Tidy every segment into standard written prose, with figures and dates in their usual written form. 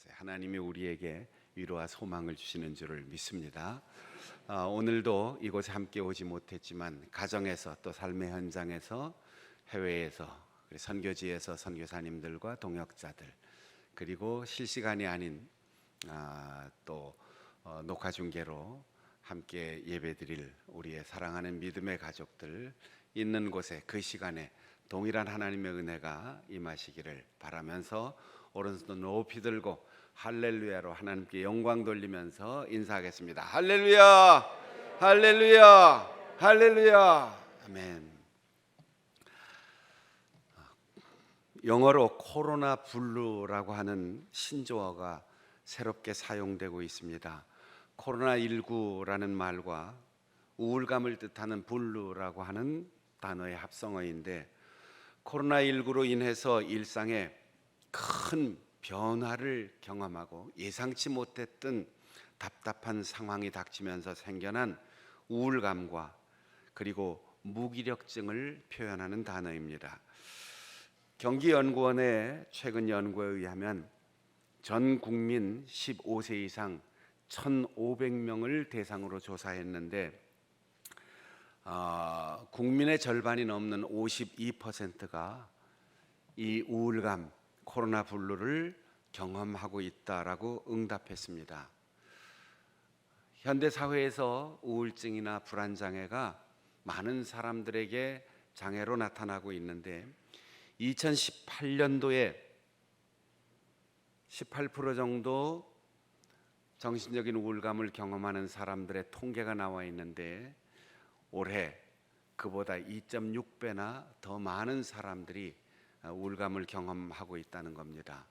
것에 하나님이 우리에게 위로와 소망을 주시는 줄을 믿습니다. 오늘도 이곳에 함께 오지 못했지만 가정에서 또 삶의 현장에서 해외에서 선교지에서 선교사님들과 동역자들 그리고 실시간이 아닌 또 녹화 중계로 함께 예배드릴 우리의 사랑하는 믿음의 가족들 있는 곳에 그 시간에 동일한 하나님의 은혜가 임하시기를 바라면서 오른손 높이 들고 할렐루야로 하나님께 영광 돌리면서 인사하겠습니다. 할렐루야, 할렐루야, 할렐루야, 아멘. 영어로 코로나 블루라고 하는 신조어가 새롭게 사용되고 있습니다. 코로나19라는 말과 우울감을 뜻하는 블루라고 하는 단어의 합성어인데, 코로나19로 인해서 일상에 큰 변화를 경험하고 예상치 못했던 답답한 상황이 닥치면서 생겨난 우울감과 그리고 무기력증을 표현하는 단어입니다. 경기연구원의 최근 연구에 의하면 전 국민 15세 이상 1,500명을 대상으로 조사했는데 국민의 절반이 넘는 52%가 이 우울감, 코로나 블루를 경험하고 있다라고 응답했습니다. 현대 사회에서 우울증이나 불안 장애가 많은 사람들에게 장애로 나타나고 있는데 2018년도에 18% 정도 정신적인 우울감을 경험하는 사람들의 통계가 나와 있는데 올해 그보다 2.6배나 더 많은 사람들이 우울감을 경험하고 있다는 겁니다.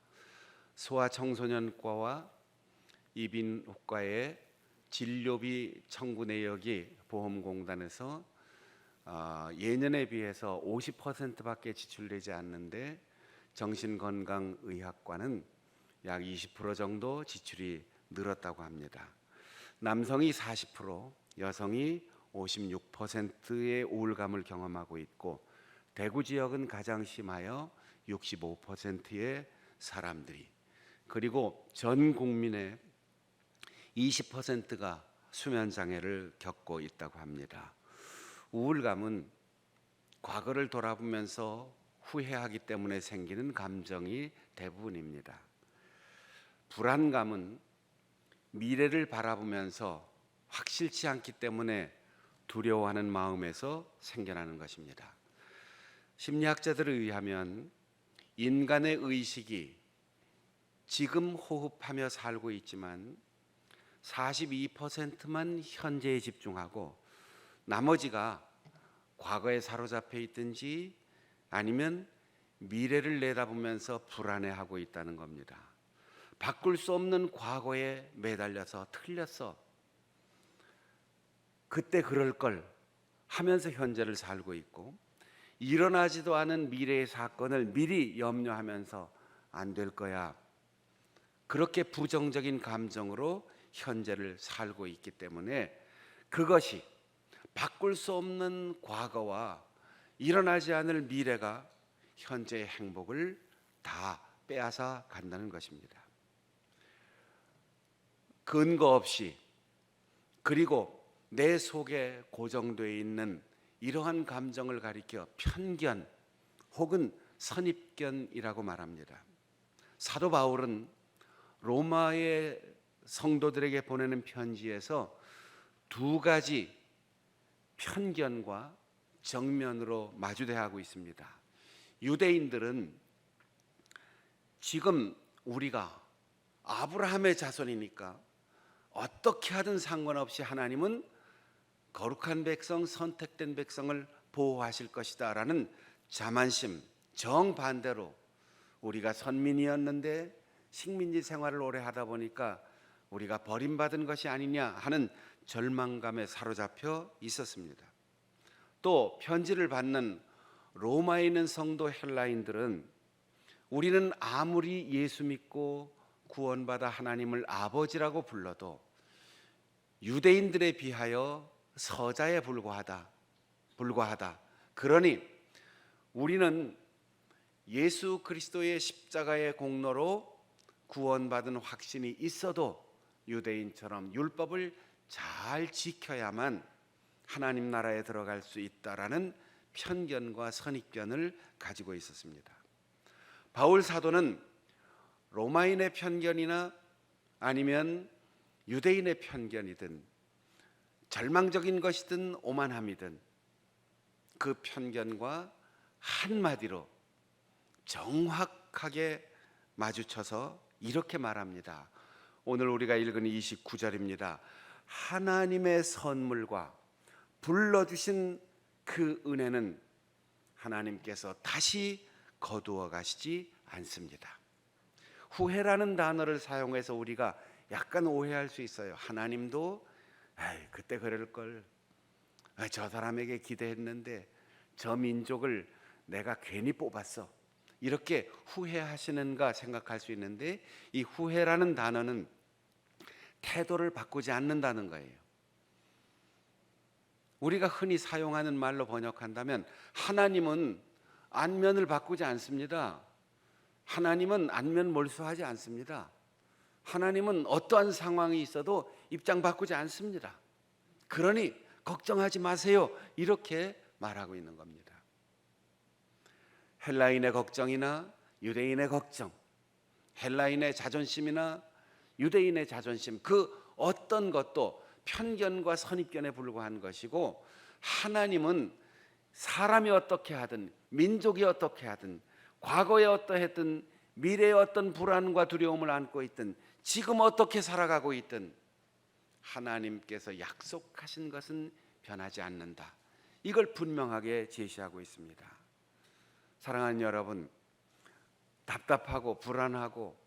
소아청소년과와 이비인후과의 진료비 청구 내역이 보험공단에서 예년에 비해서 50%밖에 지출되지 않는데 정신건강의학과는 약 20% 정도 지출이 늘었다고 합니다. 남성이 40%, 여성이 56%의 우울감을 경험하고 있고 대구 지역은 가장 심하여 65%의 사람들이, 그리고 전 국민의 20%가 수면 장애를 겪고 있다고 합니다. 우울감은 과거를 돌아보면서 후회하기 때문에 생기는 감정이 대부분입니다. 불안감은 미래를 바라보면서 확실치 않기 때문에 두려워하는 마음에서 생겨나는 것입니다. 심리학자들에 의하면 인간의 의식이 지금 호흡하며 살고 있지만 42%만 현재에 집중하고 나머지가 과거에 사로잡혀 있든지 아니면 미래를 내다보면서 불안해하고 있다는 겁니다. 바꿀 수 없는 과거에 매달려서 틀렸어, 그때 그럴 걸 하면서 현재를 살고 있고, 일어나지도 않은 미래의 사건을 미리 염려하면서 안 될 거야, 그렇게 부정적인 감정으로 현재를 살고 있기 때문에 그것이 바꿀 수 없는 과거와 일어나지 않을 미래가 현재의 행복을 다 빼앗아 간다는 것입니다. 근거 없이, 그리고 내 속에 고정되어 있는 이러한 감정을 가리켜 편견 혹은 선입견이라고 말합니다. 사도 바울은 로마의 성도들에게 보내는 편지에서 두 가지 편견과 정면으로 마주대하고 있습니다. 유대인들은 지금 우리가 아브라함의 자손이니까 어떻게 하든 상관없이 하나님은 거룩한 백성, 선택된 백성을 보호하실 것이다 라는 자만심, 정반대로 우리가 선민이었는데 식민지 생활을 오래 하다 보니까 우리가 버림받은 것이 아니냐 하는 절망감에 사로잡혀 있었습니다. 또 편지를 받는 로마에 있는 성도 헬라인들은 우리는 아무리 예수 믿고 구원받아 하나님을 아버지라고 불러도 유대인들에 비하여 서자에 불과하다. 그러니 우리는 예수 그리스도의 십자가의 공로로 구원받은 확신이 있어도 유대인처럼 율법을 잘 지켜야만 하나님 나라에 들어갈 수 있다라는 편견과 선입견을 가지고 있었습니다. 바울 사도는 로마인의 편견이나 아니면 유대인의 편견이든 절망적인 것이든 오만함이든 그 편견과 한마디로 정확하게 마주쳐서 이렇게 말합니다. 오늘 우리가 읽은 29절입니다. 하나님의 선물과 불러주신 그 은혜는 하나님께서 다시 거두어 가시지 않습니다. 후회라는 단어를 사용해서 우리가 약간 오해할 수 있어요. 하나님도 그때 그럴 걸, 저 사람에게 기대했는데 저 민족을 내가 괜히 뽑았어, 이렇게 후회하시는가 생각할 수 있는데, 이 후회라는 단어는 태도를 바꾸지 않는다는 거예요. 우리가 흔히 사용하는 말로 번역한다면 하나님은 안면을 바꾸지 않습니다. 하나님은 안면 몰수하지 않습니다. 하나님은 어떠한 상황이 있어도 입장 바꾸지 않습니다. 그러니 걱정하지 마세요, 이렇게 말하고 있는 겁니다. 헬라인의 걱정이나 유대인의 걱정, 헬라인의 자존심이나 유대인의 자존심, 그 어떤 것도 편견과 선입견에 불과한 것이고, 하나님은 사람이 어떻게 하든 민족이 어떻게 하든 과거에 어떠했든 미래에 어떤 불안과 두려움을 안고 있든 지금 어떻게 살아가고 있든 하나님께서 약속하신 것은 변하지 않는다, 이걸 분명하게 제시하고 있습니다. 사랑하는 여러분, 답답하고 불안하고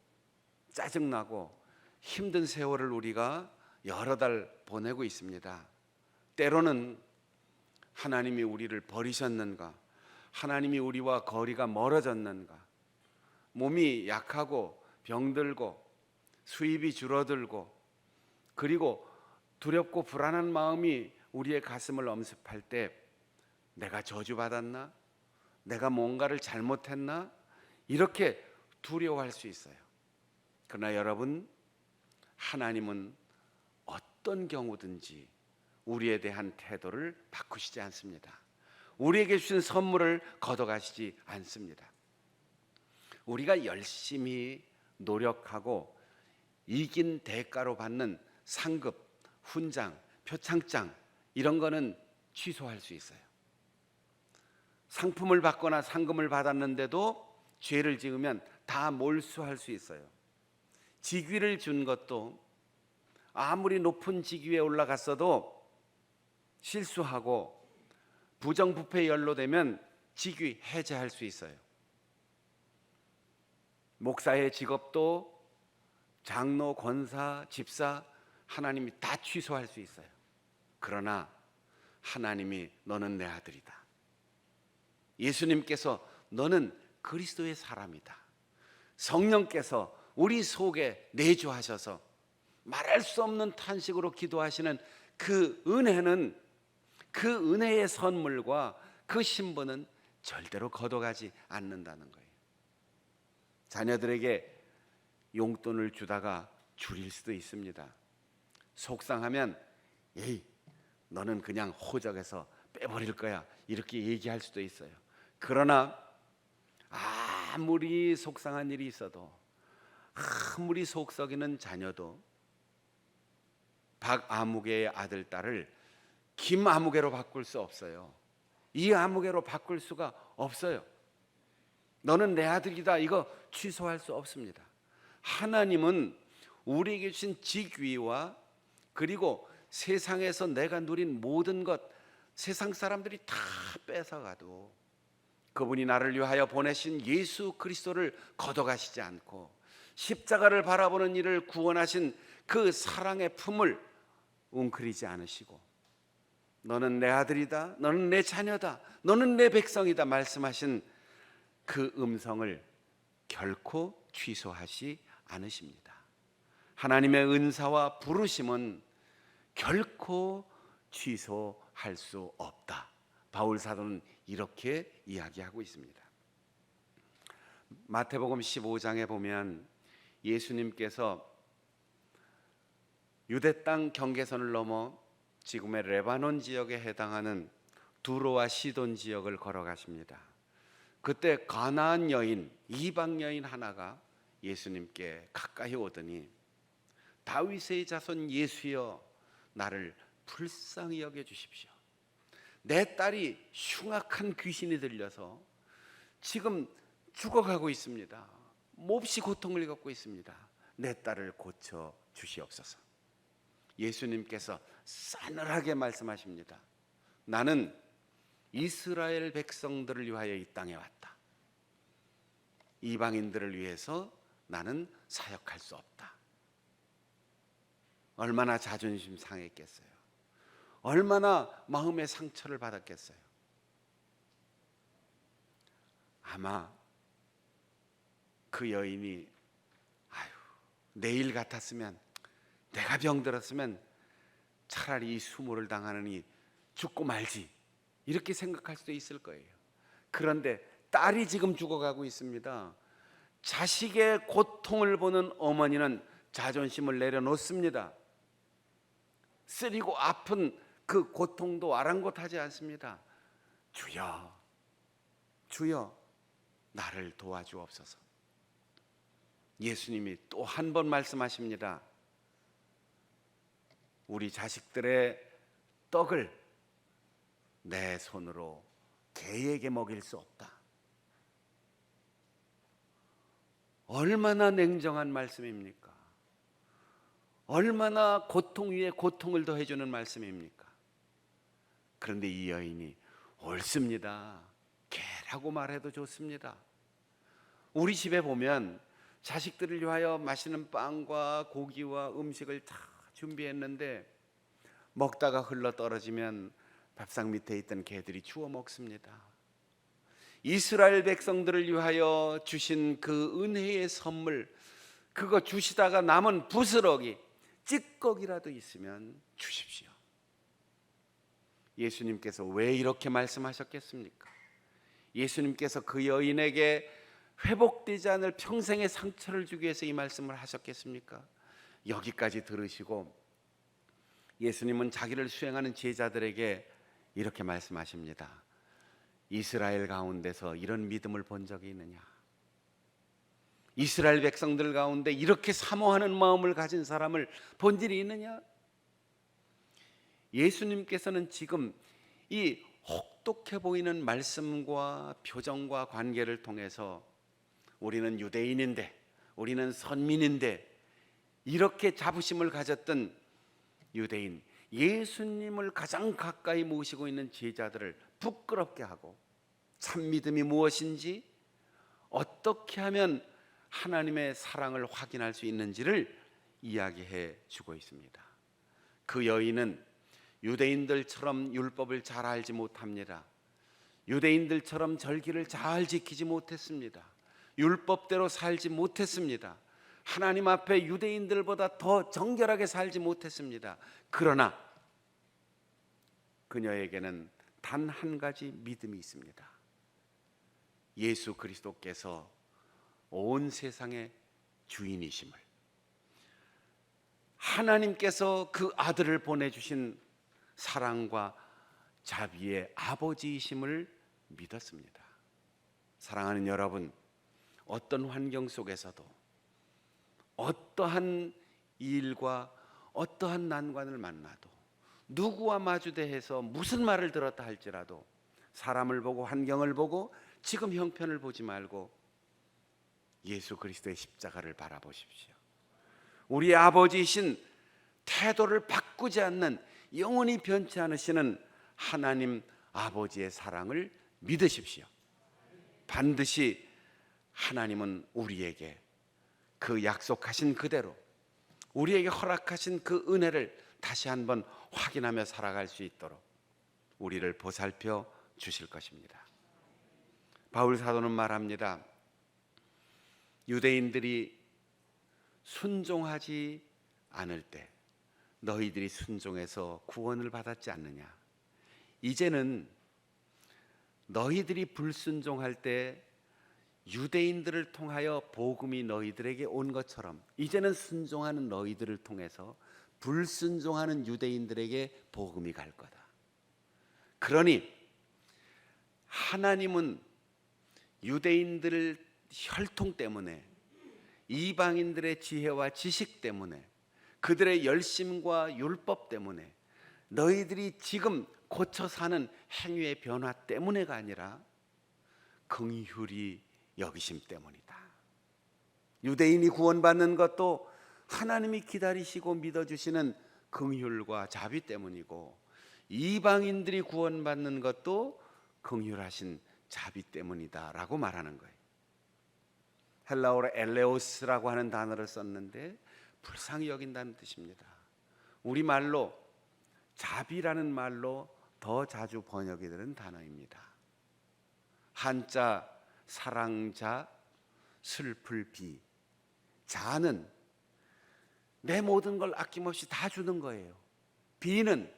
짜증나고 힘든 세월을 우리가 여러 달 보내고 있습니다. 때로는 하나님이 우리를 버리셨는가, 하나님이 우리와 거리가 멀어졌는가, 몸이 약하고 병들고 수입이 줄어들고 그리고 두렵고 불안한 마음이 우리의 가슴을 엄습할 때 내가 저주받았나? 내가 뭔가를 잘못했나? 이렇게 두려워할 수 있어요. 그러나 여러분, 하나님은 어떤 경우든지 우리에 대한 태도를 바꾸시지 않습니다. 우리에게 주신 선물을 걷어가시지 않습니다. 우리가 열심히 노력하고 이긴 대가로 받는 상급, 훈장, 표창장, 이런 거는 취소할 수 있어요. 상품을 받거나 상금을 받았는데도 죄를 지으면 다 몰수할 수 있어요. 직위를 준 것도 아무리 높은 직위에 올라갔어도 실수하고 부정부패에 연루되면 직위 해제할 수 있어요. 목사의 직업도 장로, 권사, 집사, 하나님이 다 취소할 수 있어요. 그러나 하나님이 너는 내 아들이다, 예수님께서 너는 그리스도의 사람이다, 성령께서 우리 속에 내주하셔서 말할 수 없는 탄식으로 기도하시는 그 은혜는, 그 은혜의 선물과 그 신분은 절대로 걷어가지 않는다는 거예요. 자녀들에게 용돈을 주다가 줄일 수도 있습니다. 속상하면 에이, 너는 그냥 호적에서 빼버릴 거야, 이렇게 얘기할 수도 있어요. 그러나 아무리 속상한 일이 있어도, 아무리 속 썩이는 자녀도 박아무개의 아들, 딸을 김아무개로 바꿀 수 없어요. 이 아무개로 바꿀 수가 없어요. 너는 내 아들이다, 이거 취소할 수 없습니다. 하나님은 우리에게 주신 직위와 그리고 세상에서 내가 누린 모든 것, 세상 사람들이 다 뺏어가도 그분이 나를 위하여 보내신 예수 그리스도를 걷어가시지 않고 십자가를 바라보는 이를 구원하신 그 사랑의 품을 웅크리지 않으시고 너는 내 아들이다, 너는 내 자녀다, 너는 내 백성이다 말씀하신 그 음성을 결코 취소하지 않으십니다. 하나님의 은사와 부르심은 결코 취소할 수 없다, 바울 사도는 이렇게 이야기하고 있습니다. 마태복음 15장에 보면 예수님께서 유대 땅 경계선을 넘어 지금의 레바논 지역에 해당하는 두로와 시돈 지역을 걸어가십니다. 그때 가나안 여인, 이방 여인 하나가 예수님께 가까이 오더니 다윗의 자손 예수여, 나를 불쌍히 여겨 주십시오. 내 딸이 흉악한 귀신이 들려서 지금 죽어가고 있습니다. 몹시 고통을 겪고 있습니다. 내 딸을 고쳐 주시옵소서. 예수님께서 싸늘하게 말씀하십니다. 나는 이스라엘 백성들을 위하여 이 땅에 왔다. 이방인들을 위해서 나는 사역할 수 없다. 얼마나 자존심 상했겠어요. 얼마나 마음의 상처를 받았겠어요. 아마 그 여인이 내일 같았으면, 내가 병들었으면 차라리 이 수모를 당하느니 죽고 말지, 이렇게 생각할 수도 있을 거예요. 그런데 딸이 지금 죽어가고 있습니다. 자식의 고통을 보는 어머니는 자존심을 내려놓습니다. 쓰리고 아픈 그 고통도 아랑곳하지 않습니다. 주여, 주여, 나를 도와주옵소서. 예수님이 또 한 번 말씀하십니다. 우리 자식들의 떡을 내 손으로 개에게 먹일 수 없다. 얼마나 냉정한 말씀입니까? 얼마나 고통 위에 고통을 더해주는 말씀입니까? 그런데 이 여인이 옳습니다. 개라고 말해도 좋습니다. 우리 집에 보면 자식들을 위하여 맛있는 빵과 고기와 음식을 다 준비했는데 먹다가 흘러 떨어지면 밥상 밑에 있던 개들이 주워 먹습니다. 이스라엘 백성들을 위하여 주신 그 은혜의 선물, 그거 주시다가 남은 부스러기, 찌꺼기라도 있으면 주십시오. 예수님께서 왜 이렇게 말씀하셨겠습니까? 예수님께서 그 여인에게 회복되지 않을 평생의 상처를 주기 위해서 이 말씀을 하셨겠습니까? 여기까지 들으시고 예수님은 자기를 수행하는 제자들에게 이렇게 말씀하십니다. 이스라엘 가운데서 이런 믿음을 본 적이 있느냐? 이스라엘 백성들 가운데 이렇게 사모하는 마음을 가진 사람을 본 일이 있느냐? 예수님께서는 지금 이 혹독해 보이는 말씀과 표정과 관계를 통해서 우리는 유대인인데, 우리는 선민인데, 이렇게 자부심을 가졌던 유대인, 예수님을 가장 가까이 모시고 있는 제자들을 부끄럽게 하고 참 믿음이 무엇인지, 어떻게 하면 하나님의 사랑을 확인할 수 있는지를 이야기해 주고 있습니다. 그 여인은 유대인들처럼 율법을 잘 알지 못합니다. 유대인들처럼 절기를 잘 지키지 못했습니다. 율법대로 살지 못했습니다. 하나님 앞에 유대인들보다 더 정결하게 살지 못했습니다. 그러나 그녀에게는 단 한 가지 믿음이 있습니다. 예수 그리스도께서 온 세상의 주인이심을, 하나님께서 그 아들을 보내주신 사랑과 자비의 아버지이심을 믿었습니다. 사랑하는 여러분, 어떤 환경 속에서도 어떠한 일과 어떠한 난관을 만나도, 누구와 마주대해서 무슨 말을 들었다 할지라도 사람을 보고 환경을 보고 지금 형편을 보지 말고 예수 그리스도의 십자가를 바라보십시오. 우리 아버지이신, 태도를 바꾸지 않는, 영원히 변치 않으시는 하나님 아버지의 사랑을 믿으십시오. 반드시 하나님은 우리에게 그 약속하신 그대로, 우리에게 허락하신 그 은혜를 다시 한번 확인하며 살아갈 수 있도록 우리를 보살펴 주실 것입니다. 바울 사도는 말합니다. 유대인들이 순종하지 않을 때 너희들이 순종해서 구원을 받았지 않느냐? 이제는 너희들이 불순종할 때 유대인들을 통하여 복음이 너희들에게 온 것처럼 이제는 순종하는 너희들을 통해서 불순종하는 유대인들에게 복음이 갈 거다. 그러니 하나님은 유대인들 혈통 때문에, 이방인들의 지혜와 지식 때문에, 그들의 열심과 율법 때문에, 너희들이 지금 고쳐 사는 행위의 변화 때문에가 아니라 긍휼히 여기심 때문이다. 유대인이 구원받는 것도 하나님이 기다리시고 믿어주시는 긍휼과 자비 때문이고, 이방인들이 구원받는 것도 긍휼하신 자비 때문이다라고 말하는 거예요. 헬라어로 엘레오스라고 하는 단어를 썼는데 불쌍히 여긴다는 뜻입니다. 우리말로 자비라는 말로 더 자주 번역이 되는 단어입니다. 한자 사랑자, 슬플 비. 자는 내 모든 걸 아낌없이 다 주는 거예요. 비는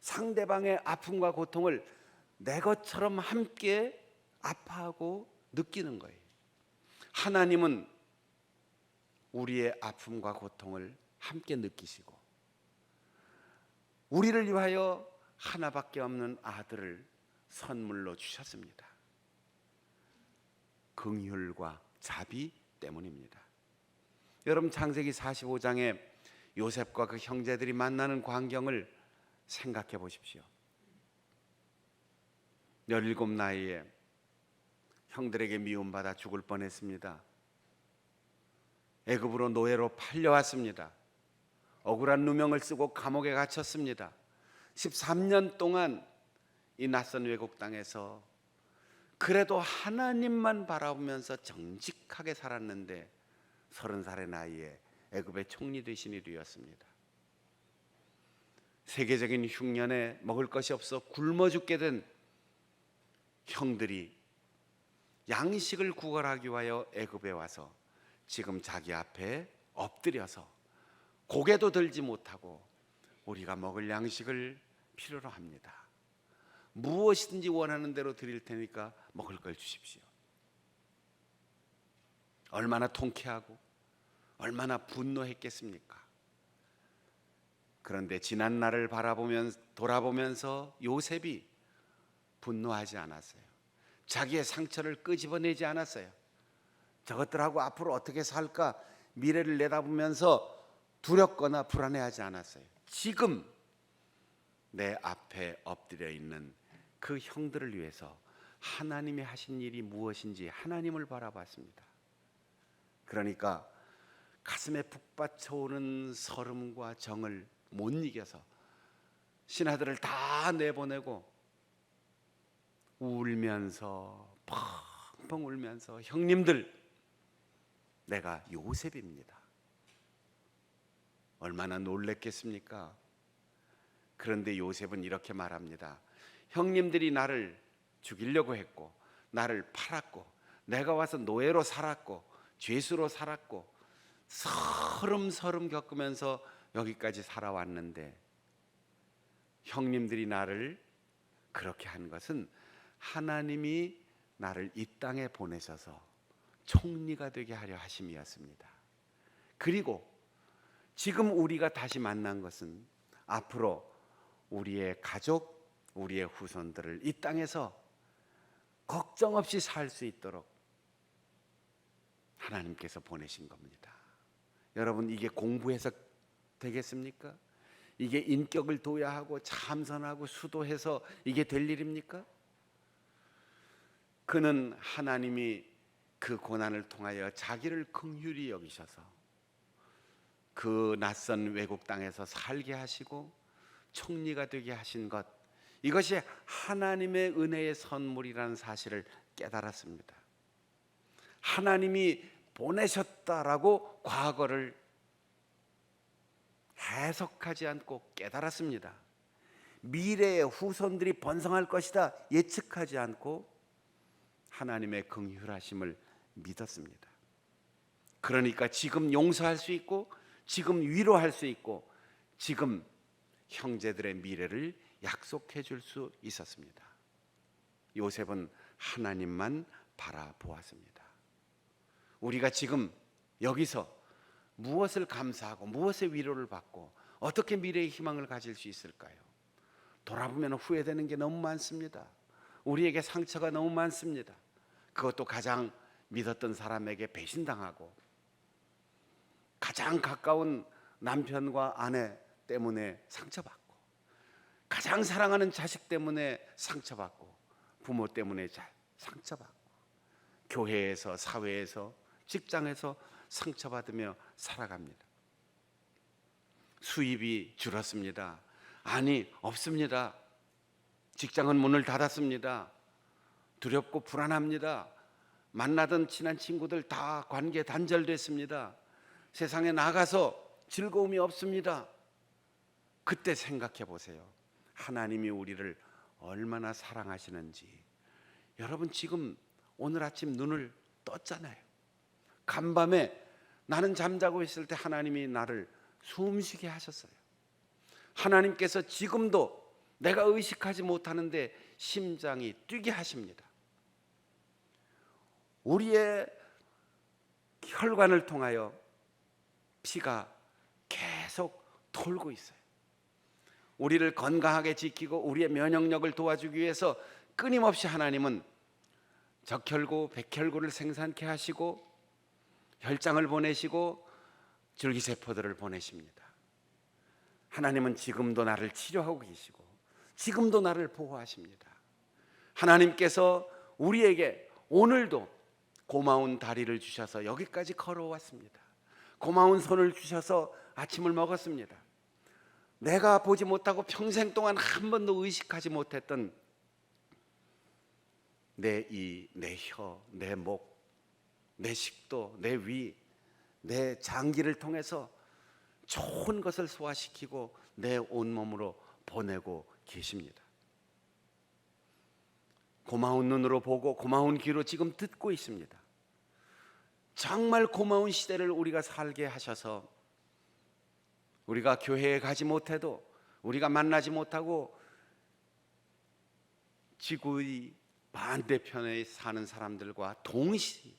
상대방의 아픔과 고통을 내 것처럼 함께 아파하고 느끼는 거예요. 하나님은 우리의 아픔과 고통을 함께 느끼시고 우리를 위하여 하나밖에 없는 아들을 선물로 주셨습니다. 긍휼과 자비 때문입니다. 여러분, 창세기 45장에 요셉과 그 형제들이 만나는 광경을 생각해 보십시오. 17 나이에 형들에게 미움받아 죽을 뻔했습니다. 애굽으로 노예로 팔려왔습니다. 억울한 누명을 쓰고 감옥에 갇혔습니다. 13년 동안 이 낯선 외국 땅에서 그래도 하나님만 바라보면서 정직하게 살았는데 30살의 나이에 애굽의 총리 되신 일이 되었습니다. 세계적인 흉년에 먹을 것이 없어 굶어 죽게 된 형들이 양식을 구걸하기 위하여 애굽에 와서 지금 자기 앞에 엎드려서 고개도 들지 못하고 우리가 먹을 양식을 필요로 합니다. 무엇이든지 원하는 대로 드릴 테니까 먹을 걸 주십시오. 얼마나 통쾌하고 얼마나 분노했겠습니까? 그런데 지난 날을 돌아보면서 요셉이 분노하지 않았어요. 자기의 상처를 끄집어내지 않았어요. 저것들하고 앞으로 어떻게 살까 미래를 내다보면서 두렵거나 불안해하지 않았어요. 지금 내 앞에 엎드려 있는 그 형들을 위해서 하나님이 하신 일이 무엇인지 하나님을 바라봤습니다. 그러니까 가슴에 북받쳐오는 서름과 정을 못 이겨서 신하들을 다 내보내고 울면서 펑펑 울면서 형님들, 내가 요셉입니다. 얼마나 놀랬겠습니까? 그런데 요셉은 이렇게 말합니다. 형님들이 나를 죽이려고 했고 나를 팔았고 내가 와서 노예로 살았고 죄수로 살았고 서름서름 겪으면서 여기까지 살아왔는데 형님들이 나를 그렇게 한 것은 하나님이 나를 이 땅에 보내셔서 총리가 되게 하려 하심이었습니다. 그리고 지금 우리가 다시 만난 것은 앞으로 우리의 가족, 우리의 후손들을 이 땅에서 걱정 없이 살 수 있도록 하나님께서 보내신 겁니다. 여러분, 이게 공부해서 되겠습니까? 이게 인격을 도야하고 참선하고 수도해서 이게 될 일입니까? 그는 하나님이 그 고난을 통하여 자기를 긍휼히 여기셔서 그 낯선 외국 땅에서 살게 하시고 총리가 되게 하신 것, 이것이 하나님의 은혜의 선물이라는 사실을 깨달았습니다. 하나님이 보내셨다라고 과거를 해석하지 않고 깨달았습니다. 미래의 후손들이 번성할 것이다 예측하지 않고 하나님의 긍휼하심을 믿었습니다. 그러니까 지금 용서할 수 있고 지금 위로할 수 있고 지금 형제들의 미래를 약속해 줄 수 있었습니다. 요셉은 하나님만 바라보았습니다. 우리가 지금 여기서 무엇을 감사하고 무엇의 위로를 받고 어떻게 미래의 희망을 가질 수 있을까요? 돌아보면 후회되는 게 너무 많습니다. 우리에게 상처가 너무 많습니다. 그것도 가장 믿었던 사람에게 배신당하고 가장 가까운 남편과 아내 때문에 상처받고 가장 사랑하는 자식 때문에 상처받고 부모 때문에 상처받고 교회에서, 사회에서, 직장에서 상처받으며 살아갑니다. 수입이 줄었습니다. 아니, 없습니다. 직장은 문을 닫았습니다. 두렵고 불안합니다. 만나던 친한 친구들 다 관계 단절됐습니다. 세상에 나가서 즐거움이 없습니다. 그때 생각해 보세요. 하나님이 우리를 얼마나 사랑하시는지. 여러분, 지금 오늘 아침 눈을 떴잖아요. 간밤에 나는 잠자고 있을 때 하나님이 나를 숨쉬게 하셨어요. 하나님께서 지금도 내가 의식하지 못하는데 심장이 뛰게 하십니다. 우리의 혈관을 통하여 피가 계속 돌고 있어요. 우리를 건강하게 지키고 우리의 면역력을 도와주기 위해서 끊임없이 하나님은 적혈구, 백혈구를 생산케 하시고 혈장을 보내시고 줄기세포들을 보내십니다. 하나님은 지금도 나를 치료하고 계시고 지금도 나를 보호하십니다. 하나님께서 우리에게 오늘도 고마운 다리를 주셔서 여기까지 걸어왔습니다. 고마운 손을 주셔서 아침을 먹었습니다. 내가 보지 못하고 평생 동안 한 번도 의식하지 못했던 내 이, 내 혀, 내 목, 내 식도, 내 위, 내 장기를 통해서 좋은 것을 소화시키고 내 온몸으로 보내고 계십니다. 고마운 눈으로 보고 고마운 귀로 지금 듣고 있습니다. 정말 고마운 시대를 우리가 살게 하셔서 우리가 교회에 가지 못해도 우리가 만나지 못하고 지구의 반대편에 사는 사람들과 동시에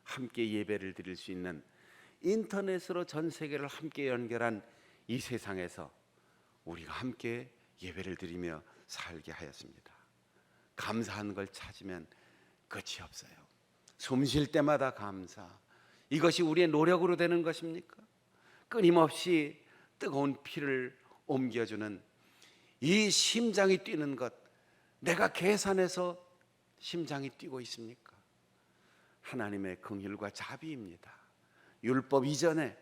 함께 예배를 드릴 수 있는 인터넷으로 전 세계를 함께 연결한 이 세상에서 우리가 함께 예배를 드리며 살게 하였습니다. 감사한 걸 찾으면 끝이 없어요. 숨 쉴 때마다 감사. 이것이 우리의 노력으로 되는 것입니까? 끊임없이 뜨거운 피를 옮겨주는 이 심장이 뛰는 것, 내가 계산해서 심장이 뛰고 있습니까? 하나님의 긍휼과 자비입니다. 율법 이전에,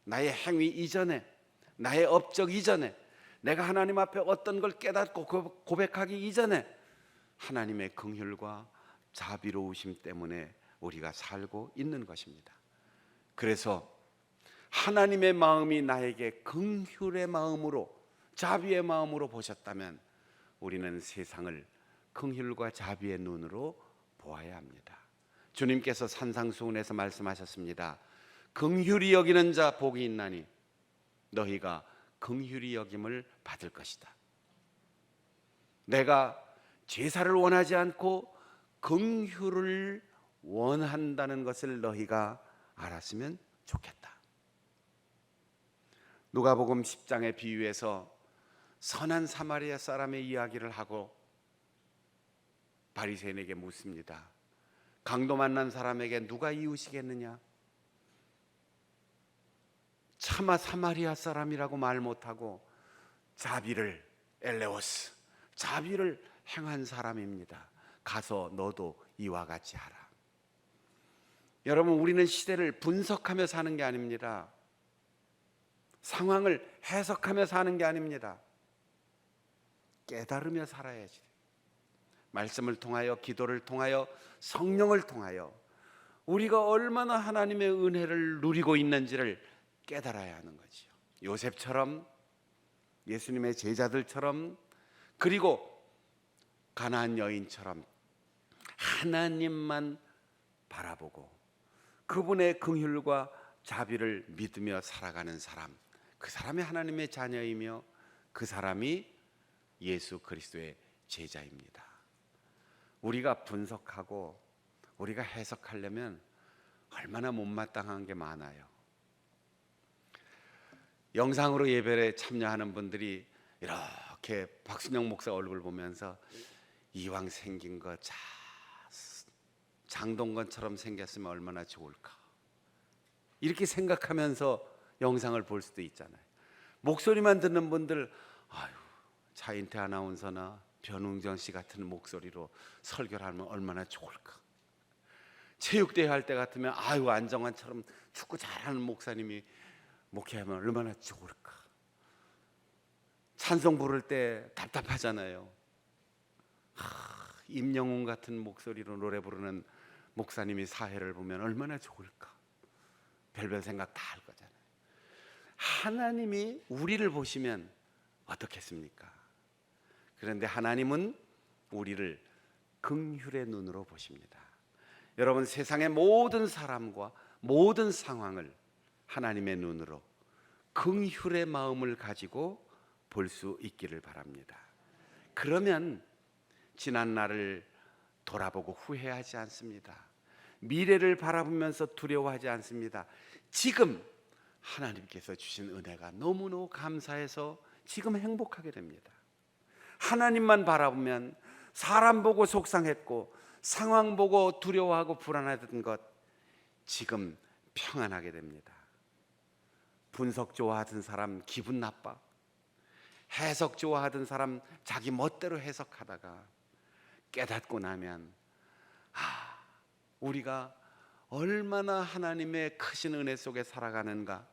나의 행위 이전에, 나의 업적 이전에, 내가 하나님 앞에 어떤 걸 깨닫고 고백하기 이전에 하나님의 긍휼과 자비로우심 때문에 우리가 살고 있는 것입니다. 그래서 하나님의 마음이 나에게 긍휼의 마음으로, 자비의 마음으로 보셨다면 우리는 세상을 긍휼과 자비의 눈으로 보아야 합니다. 주님께서 산상수훈에서 말씀하셨습니다. 긍휼히 여기는 자 복이 있나니 너희가 긍휼히 여김을 받을 것이다. 내가 제사를 원하지 않고 긍휼을 원한다는 것을 너희가 알았으면 좋겠다. 누가복음 10장의 비유에서 선한 사마리아 사람의 이야기를 하고 바리새인에게 묻습니다. 강도 만난 사람에게 누가 이웃이겠느냐? 차마 사마리아 사람이라고 말 못하고 자비를, 엘레오스, 자비를 행한 사람입니다. 가서 너도 이와 같이 하라. 여러분, 우리는 시대를 분석하며 사는 게 아닙니다. 상황을 해석하며 사는 게 아닙니다. 깨달으며 살아야지. 말씀을 통하여, 기도를 통하여, 성령을 통하여 우리가 얼마나 하나님의 은혜를 누리고 있는지를 깨달아야 하는 거죠. 요셉처럼, 예수님의 제자들처럼, 그리고 가나안 여인처럼 하나님만 바라보고 그분의 긍휼과 자비를 믿으며 살아가는 사람, 그 사람이 하나님의 자녀이며 그 사람이 예수 그리스도의 제자입니다. 우리가 분석하고 우리가 해석하려면 얼마나 못마땅한 게 많아요. 영상으로 예배에 참여하는 분들이 이렇게 박순영 목사 얼굴 보면서 이왕 생긴 거 장동건처럼 생겼으면 얼마나 좋을까, 이렇게 생각하면서 영상을 볼 수도 있잖아요. 목소리만 듣는 분들, 아유, 차인태 아나운서나 변웅정 씨 같은 목소리로 설교를 하면 얼마나 좋을까. 체육대회 할 때 같으면 아유, 안정환처럼 축구 잘하는 목사님이 목회하면 얼마나 좋을까. 찬송 부를 때 답답하잖아요. 임영웅 같은 목소리로 노래 부르는 목사님이 사회를 보면 얼마나 좋을까. 별별 생각 다 할 거잖아요. 하나님이 우리를 보시면 어떻겠습니까? 그런데 하나님은 우리를 긍휼의 눈으로 보십니다. 여러분, 세상의 모든 사람과 모든 상황을 하나님의 눈으로 긍휼의 마음을 가지고 볼 수 있기를 바랍니다. 그러면 지난 날을 돌아보고 후회하지 않습니다. 미래를 바라보면서 두려워하지 않습니다. 지금 하나님께서 주신 은혜가 너무너무 감사해서 지금 행복하게 됩니다. 하나님만 바라보면 사람 보고 속상했고 상황 보고 두려워하고 불안하던 것 지금 평안하게 됩니다. 분석 좋아하던 사람 기분 나빠, 해석 좋아하던 사람 자기 멋대로 해석하다가 깨닫고 나면 우리가 얼마나 하나님의 크신 은혜 속에 살아가는가.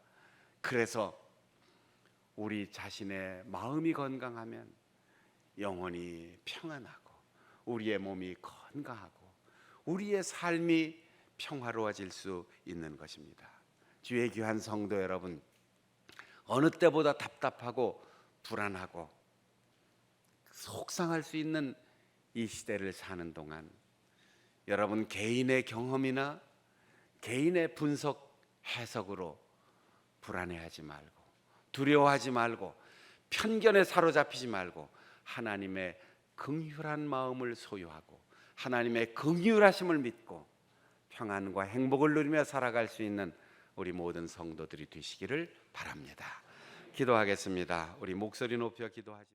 그래서 우리 자신의 마음이 건강하면 영혼이 평안하고 우리의 몸이 건강하고 우리의 삶이 평화로워질 수 있는 것입니다. 주의 귀한 성도 여러분, 어느 때보다 답답하고 불안하고 속상할 수 있는 이 시대를 사는 동안 여러분 개인의 경험이나 개인의 분석 해석으로 불안해하지 말고 두려워하지 말고 편견에 사로잡히지 말고 하나님의 긍휼한 마음을 소유하고 하나님의 긍휼하심을 믿고 평안과 행복을 누리며 살아갈 수 있는 우리 모든 성도들이 되시기를 바랍니다. 기도하겠습니다. 우리 목소리 높여 기도하십시오.